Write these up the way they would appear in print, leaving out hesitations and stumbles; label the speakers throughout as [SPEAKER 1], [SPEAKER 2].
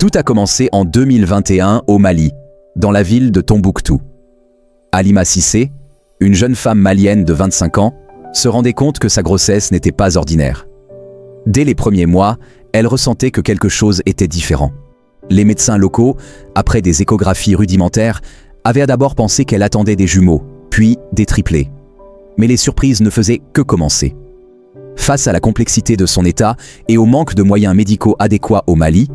[SPEAKER 1] Tout a commencé en 2021 au Mali, dans la ville de Tombouctou. Halima Cissé, une jeune femme malienne de 25 ans, se rendait compte que sa grossesse n'était pas ordinaire. Dès les premiers mois, elle ressentait que quelque chose était différent. Les médecins locaux, après des échographies rudimentaires, avaient d'abord pensé qu'elle attendait des jumeaux, puis des triplés. Mais les surprises ne faisaient que commencer. Face à la complexité de son état et au manque de moyens médicaux adéquats au Mali,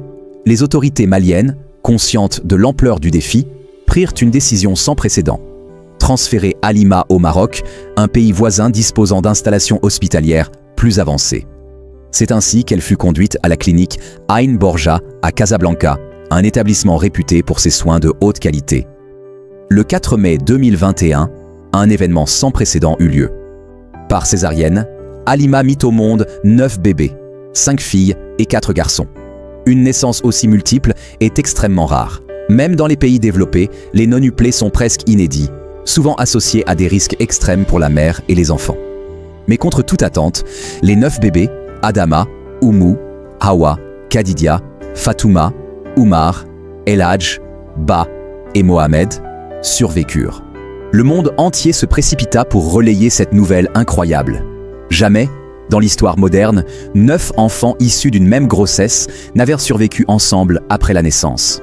[SPEAKER 1] les autorités maliennes, conscientes de l'ampleur du défi, prirent une décision sans précédent: transférer Halima au Maroc, un pays voisin disposant d'installations hospitalières plus avancées. C'est ainsi qu'elle fut conduite à la clinique Ain Borja à Casablanca, un établissement réputé pour ses soins de haute qualité. Le 4 mai 2021, un événement sans précédent eut lieu. Par césarienne, Halima mit au monde 9 bébés, 5 filles et 4 garçons. Une naissance aussi multiple est extrêmement rare. Même dans les pays développés, les nonuplés sont presque inédits, souvent associés à des risques extrêmes pour la mère et les enfants. Mais contre toute attente, les 9 bébés, Adama, Oumou, Hawa, Khadidia, Fatouma, Oumar, Elhadj, Ba et Mohamed, survécurent. Le monde entier se précipita pour relayer cette nouvelle incroyable. Jamais, dans l'histoire moderne, 9 enfants issus d'une même grossesse n'avaient survécu ensemble après la naissance.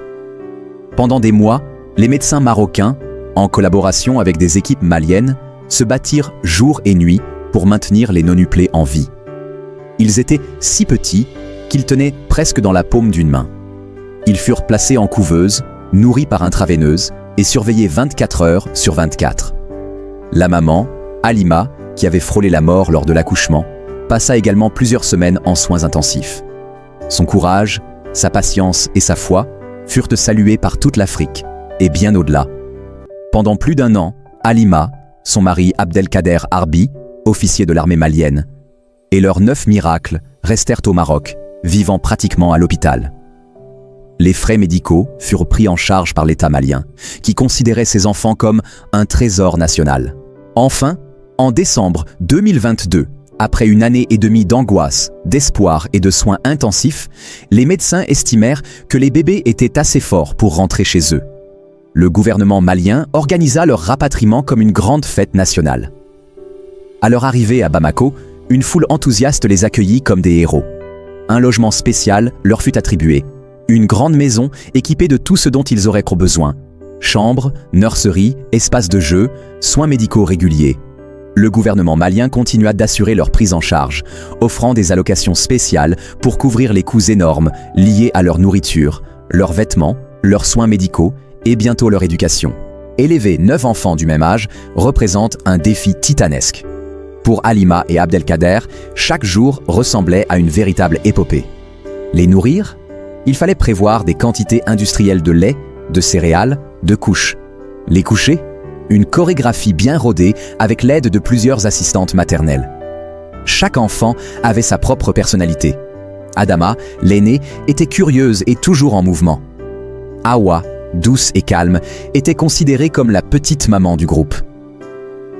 [SPEAKER 1] Pendant des mois, les médecins marocains, en collaboration avec des équipes maliennes, se battirent jour et nuit pour maintenir les nonuplés en vie. Ils étaient si petits qu'ils tenaient presque dans la paume d'une main. Ils furent placés en couveuse, nourris par intraveineuse et surveillés 24 heures sur 24. La maman, Halima, qui avait frôlé la mort lors de l'accouchement, passa également plusieurs semaines en soins intensifs. Son courage, sa patience et sa foi furent salués par toute l'Afrique et bien au-delà. Pendant plus d'1 an, Halima, son mari Abdelkader Harbi, officier de l'armée malienne, et leurs 9 miracles restèrent au Maroc, vivant pratiquement à l'hôpital. Les frais médicaux furent pris en charge par l'État malien, qui considérait ces enfants comme un trésor national. Enfin, en décembre 2022, après une année et demie d'angoisse, d'espoir et de soins intensifs, les médecins estimèrent que les bébés étaient assez forts pour rentrer chez eux. Le gouvernement malien organisa leur rapatriement comme une grande fête nationale. À leur arrivée à Bamako, une foule enthousiaste les accueillit comme des héros. Un logement spécial leur fut attribué, une grande maison équipée de tout ce dont ils auraient besoin: chambres, nurserie, espaces de jeu, soins médicaux réguliers. Le gouvernement malien continua d'assurer leur prise en charge, offrant des allocations spéciales pour couvrir les coûts énormes liés à leur nourriture, leurs vêtements, leurs soins médicaux et bientôt leur éducation. Élever 9 enfants du même âge représente un défi titanesque. Pour Halima et Abdelkader, chaque jour ressemblait à une véritable épopée. Les nourrir? Il fallait prévoir des quantités industrielles de lait, de céréales, de couches. Les coucher? Une chorégraphie bien rodée avec l'aide de plusieurs assistantes maternelles. Chaque enfant avait sa propre personnalité. Adama, l'aînée, était curieuse et toujours en mouvement. Hawa, douce et calme, était considérée comme la petite maman du groupe.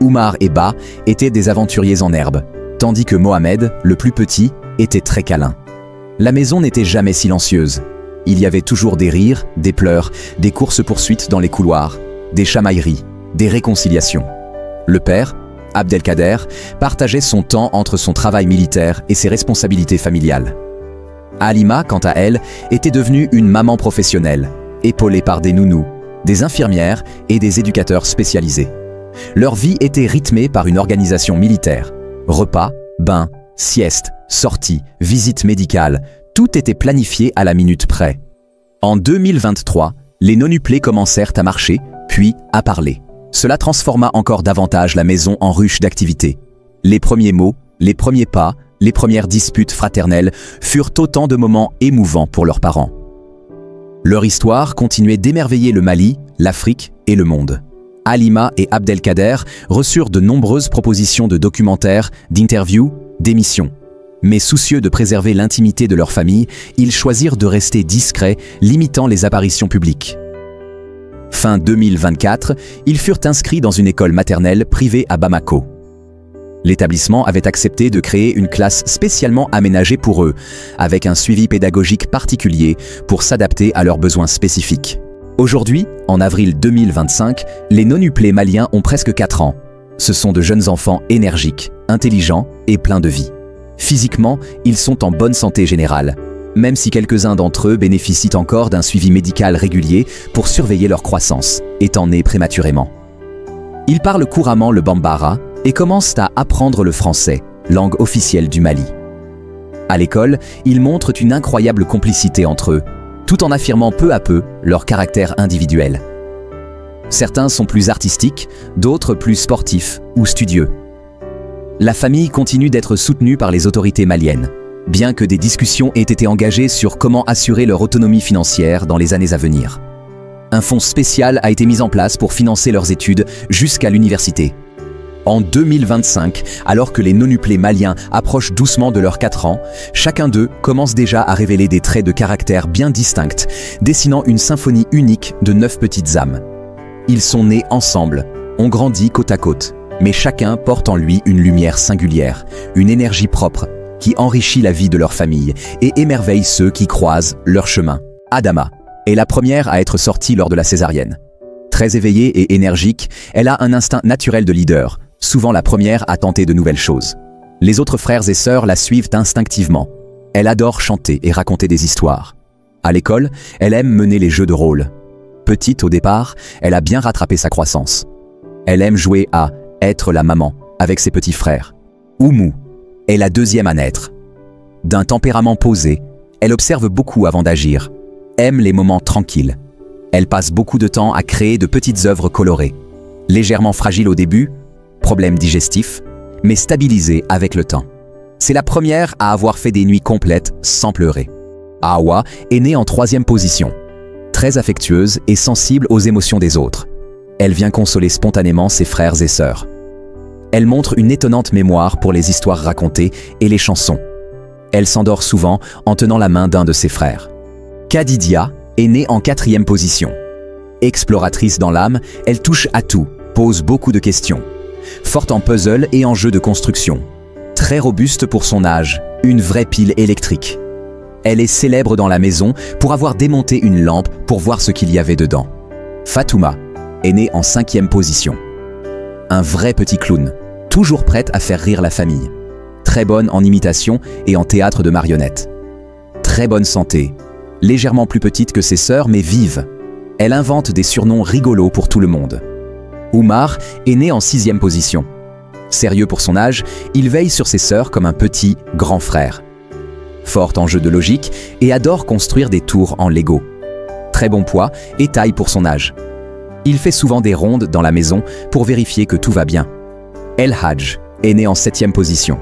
[SPEAKER 1] Oumar et Ba étaient des aventuriers en herbe, tandis que Mohamed, le plus petit, était très câlin. La maison n'était jamais silencieuse. Il y avait toujours des rires, des pleurs, des courses-poursuites dans les couloirs, des chamailleries, des réconciliations. Le père, Abdelkader, partageait son temps entre son travail militaire et ses responsabilités familiales. Halima, quant à elle, était devenue une maman professionnelle, épaulée par des nounous, des infirmières et des éducateurs spécialisés. Leur vie était rythmée par une organisation militaire. Repas, bains, siestes, sorties, visites médicales, tout était planifié à la minute près. En 2023, les nonuplés commencèrent à marcher, puis à parler. Cela transforma encore davantage la maison en ruche d'activités. Les premiers mots, les premiers pas, les premières disputes fraternelles furent autant de moments émouvants pour leurs parents. Leur histoire continuait d'émerveiller le Mali, l'Afrique et le monde. Halima et Abdelkader reçurent de nombreuses propositions de documentaires, d'interviews, d'émissions. Mais soucieux de préserver l'intimité de leur famille, ils choisirent de rester discrets, limitant les apparitions publiques. Fin 2024, ils furent inscrits dans une école maternelle privée à Bamako. L'établissement avait accepté de créer une classe spécialement aménagée pour eux, avec un suivi pédagogique particulier pour s'adapter à leurs besoins spécifiques. Aujourd'hui, en avril 2025, les non-UPLE maliens ont presque 4 ans. Ce sont de jeunes enfants énergiques, intelligents et pleins de vie. Physiquement, ils sont en bonne santé générale, même si quelques-uns d'entre eux bénéficient encore d'un suivi médical régulier pour surveiller leur croissance, étant nés prématurément. Ils parlent couramment le bambara et commencent à apprendre le français, langue officielle du Mali. À l'école, ils montrent une incroyable complicité entre eux, tout en affirmant peu à peu leur caractère individuel. Certains sont plus artistiques, d'autres plus sportifs ou studieux. La famille continue d'être soutenue par les autorités maliennes, bien que des discussions aient été engagées sur comment assurer leur autonomie financière dans les années à venir. Un fonds spécial a été mis en place pour financer leurs études jusqu'à l'université. En 2025, alors que les non-UPLE maliens approchent doucement de leurs 4 ans, chacun d'eux commence déjà à révéler des traits de caractère bien distincts, dessinant une symphonie unique de 9 petites âmes. Ils sont nés ensemble, ont grandi côte à côte, mais chacun porte en lui une lumière singulière, une énergie propre, qui enrichit la vie de leur famille et émerveille ceux qui croisent leur chemin. Adama est la première à être sortie lors de la césarienne. Très éveillée et énergique, elle a un instinct naturel de leader, souvent la première à tenter de nouvelles choses. Les autres frères et sœurs la suivent instinctivement. Elle adore chanter et raconter des histoires. À l'école, elle aime mener les jeux de rôle. Petite au départ, elle a bien rattrapé sa croissance. Elle aime jouer à « être la maman » avec ses petits frères. Oumou est la deuxième à naître. D'un tempérament posé, elle observe beaucoup avant d'agir, aime les moments tranquilles. Elle passe beaucoup de temps à créer de petites œuvres colorées. Légèrement fragile au début, problème digestif, mais stabilisée avec le temps. C'est la première à avoir fait des nuits complètes sans pleurer. Awa est née en 3e position. Très affectueuse et sensible aux émotions des autres. Elle vient consoler spontanément ses frères et sœurs. Elle montre une étonnante mémoire pour les histoires racontées et les chansons. Elle s'endort souvent en tenant la main d'un de ses frères. Kadidia est née en 4e position. Exploratrice dans l'âme, elle touche à tout, pose beaucoup de questions. Forte en puzzle et en jeux de construction. Très robuste pour son âge, une vraie pile électrique. Elle est célèbre dans la maison pour avoir démonté une lampe pour voir ce qu'il y avait dedans. Fatouma est née en 5e position. Un vrai petit clown, toujours prête à faire rire la famille. Très bonne en imitation et en théâtre de marionnettes. Très bonne santé, légèrement plus petite que ses sœurs mais vive. Elle invente des surnoms rigolos pour tout le monde. Oumar est né en 6e position. Sérieux pour son âge, il veille sur ses sœurs comme un petit grand frère. Forte en jeu de logique et adore construire des tours en Lego. Très bon poids et taille pour son âge. Il fait souvent des rondes dans la maison pour vérifier que tout va bien. El Hadj est né en 7e position.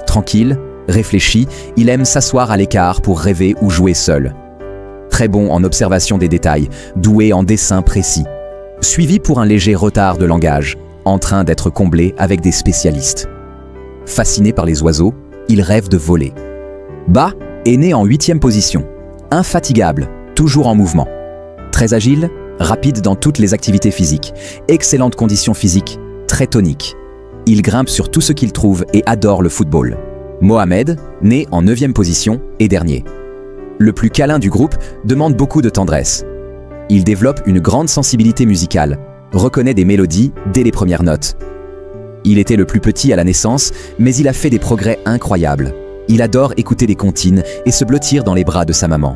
[SPEAKER 1] Tranquille, réfléchi, il aime s'asseoir à l'écart pour rêver ou jouer seul. Très bon en observation des détails, doué en dessin précis. Suivi pour un léger retard de langage, en train d'être comblé avec des spécialistes. Fasciné par les oiseaux, il rêve de voler. Ba est né en 8e position. Infatigable, toujours en mouvement. Très agile, rapide dans toutes les activités physiques. Excellente condition physique, très tonique. Il grimpe sur tout ce qu'il trouve et adore le football. Mohamed, né en 9e position et dernier. Le plus câlin du groupe, demande beaucoup de tendresse. Il développe une grande sensibilité musicale, reconnaît des mélodies dès les premières notes. Il était le plus petit à la naissance, mais il a fait des progrès incroyables. Il adore écouter des comptines et se blottir dans les bras de sa maman.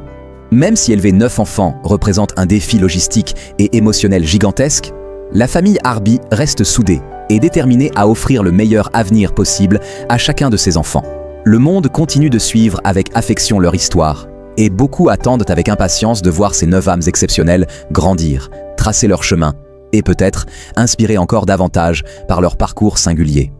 [SPEAKER 1] Même si élever 9 enfants représente un défi logistique et émotionnel gigantesque, la famille Arbi reste soudée et déterminée à offrir le meilleur avenir possible à chacun de ses enfants. Le monde continue de suivre avec affection leur histoire, et beaucoup attendent avec impatience de voir ces 9 âmes exceptionnelles grandir, tracer leur chemin, et peut-être inspirer encore davantage par leur parcours singulier.